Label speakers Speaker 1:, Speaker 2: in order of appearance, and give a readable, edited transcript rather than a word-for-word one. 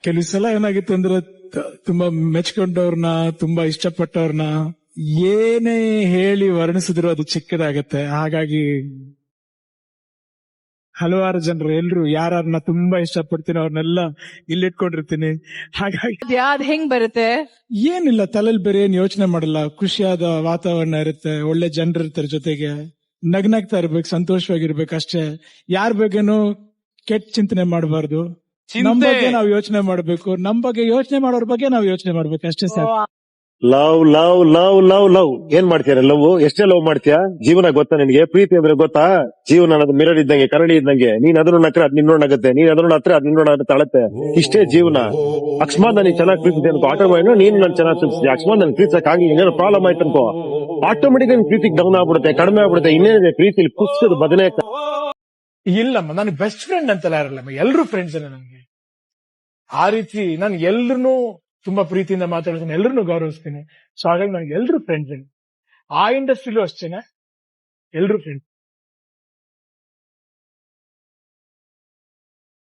Speaker 1: ಕೆಲವು ಸಲ ಏನಾಗಿತ್ತು ಅಂದ್ರೆ ತುಂಬಾ ಮೆಚ್ಕೊಂಡವ್ರನ್ನ, ತುಂಬಾ ಇಷ್ಟಪಟ್ಟವ್ರನ್ನ ಏನೇ ಹೇಳಿ ವರ್ಣಿಸಿದ್ರು ಅದು ಚಿಕ್ಕದಾಗತ್ತೆ. ಹಾಗಾಗಿ ಹಲವಾರು ಜನರು ಎಲ್ರು ಯಾರನ್ನ ತುಂಬಾ ಇಷ್ಟಪಡ್ತೀನಿ ಅವ್ರನ್ನೆಲ್ಲ ಇಲ್ಲಿಟ್ಕೊಂಡಿರ್ತೀನಿ. ಹಾಗಾಗಿ
Speaker 2: ಅದ್ ಹೆಂಗ್ ಬರುತ್ತೆ?
Speaker 1: ಏನಿಲ್ಲ, ತಲೆಯಲ್ಲಿ ಬೇರೆ ಏನ್ ಯೋಚನೆ ಮಾಡಲ್ಲ. ಖುಷಿಯಾದ ವಾತಾವರಣ ಇರುತ್ತೆ, ಒಳ್ಳೆ ಜನರು ಇರ್ತಾರೆ ಜೊತೆಗೆ, ನಗ್ನಗ್ತಾ ಇರ್ಬೇಕು, ಸಂತೋಷವಾಗಿರ್ಬೇಕು ಅಷ್ಟೇ. ಯಾರ ಬಗ್ಗೆನೂ ಕೆಟ್ಟ ಚಿಂತನೆ ಮಾಡಬಾರ್ದು. ನಮ್ ಬಗ್ಗೆ ನಾವು ಯೋಚನೆ ಮಾಡ್ಬೇಕು, ನಮ್ ಬಗ್ಗೆ ಯೋಚನೆ ಮಾಡೋರ್ ಬಗ್ಗೆ ನಾವು ಯೋಚನೆ ಮಾಡ್ಬೇಕು ಅಷ್ಟೇ sir.
Speaker 3: Love love love love love ಏನ್ ಮಾಡ್ತೀರ? ಲವ್ ಎಷ್ಟೇ ಲವ್ ಮಾಡ್ತೀಯಾ? ಜೀವನ ಗೊತ್ತಾ ನಿನ್ಗೆ? ಪ್ರೀತಿ ಅಂದ್ರೆ ಗೊತ್ತಾ? ಜೀವನ ಅನ್ನೋದು ಮಿರರ್ ಇದ್ದಂಗೆ, ಕರಡಿ ಇದ್ದಂಗೆ. ನೀನ್ ಅದನ್ನ ನಕ್ರೆ ಅದ್ ನಿನ್ನೋಣಾಗತ್ತೆ, ನೀನ್ ಅದನ್ನ ಹತ್ರ ಅದ್ ನಿನ್ನೋಣ ತಳತ್ತೆ. ಇಷ್ಟೇ ಜೀವನ. ಅಕಸ್ಮಾತ್ ನನಗೆ ಚೆನ್ನಾಗಿ ಪ್ರೀತಿದೆ ಅನ್ಕೋ, ಆಟೋಮೆಟಿಕ್ ನೀನ್ ನನ್ ಚೆನ್ನಾಗಿ ಪ್ರೀತಿಸಿದೆ. ಅಕಸ್ಮಾತ್ ನನ್ ಪ್ರೀತಿಸಕ್ ಆಗಿ ಏನಾದ್ರು ಪ್ರಾಬ್ಲಮ್ ಆಯ್ತು ಅನ್ಕೋ, ಆಟೋಮೆಟಿಕ್ ನನ್ ಪ್ರೀತಿಗೆ ಡೌನ್ ಆಗ್ಬಿಡುತ್ತೆ, ಕಡಿಮೆ ಆಗ್ಬಿಡುತ್ತೆ. ಇನ್ನೇನಿದೆ ಪ್ರೀತಿಲಿ ಪುಸ್ತಕದ ಬದನೆ.
Speaker 1: ಇಲ್ಲಮ್ಮ, ನನ್ ಬೆಸ್ಟ್ ಫ್ರೆಂಡ್ ಅಂತೆಲ್ಲ ಇರಲ್ಲಮ್ಮ, ಎಲ್ರು ಫ್ರೆಂಡ್ಸ್ ನನಗೆ. ಆ ರೀತಿ ನಾನು ಎಲ್ರು ತುಂಬಾ ಪ್ರೀತಿಯಿಂದ ಮಾತಾಡ್ತೀನಿ, ಎಲ್ರು ಗೌರವಿಸ್ತೀನಿ. ಸೊ ಹಾಗಾಗಿ ನನಗೆ ಎಲ್ರು ಫ್ರೆಂಡ್ಸ್. ಆ ಇಂಡಸ್ಟ್ರಿಲೂ ಅಷ್ಟೇನೆ, ಎಲ್ರು ಫ್ರೆಂಡ್ಸ್.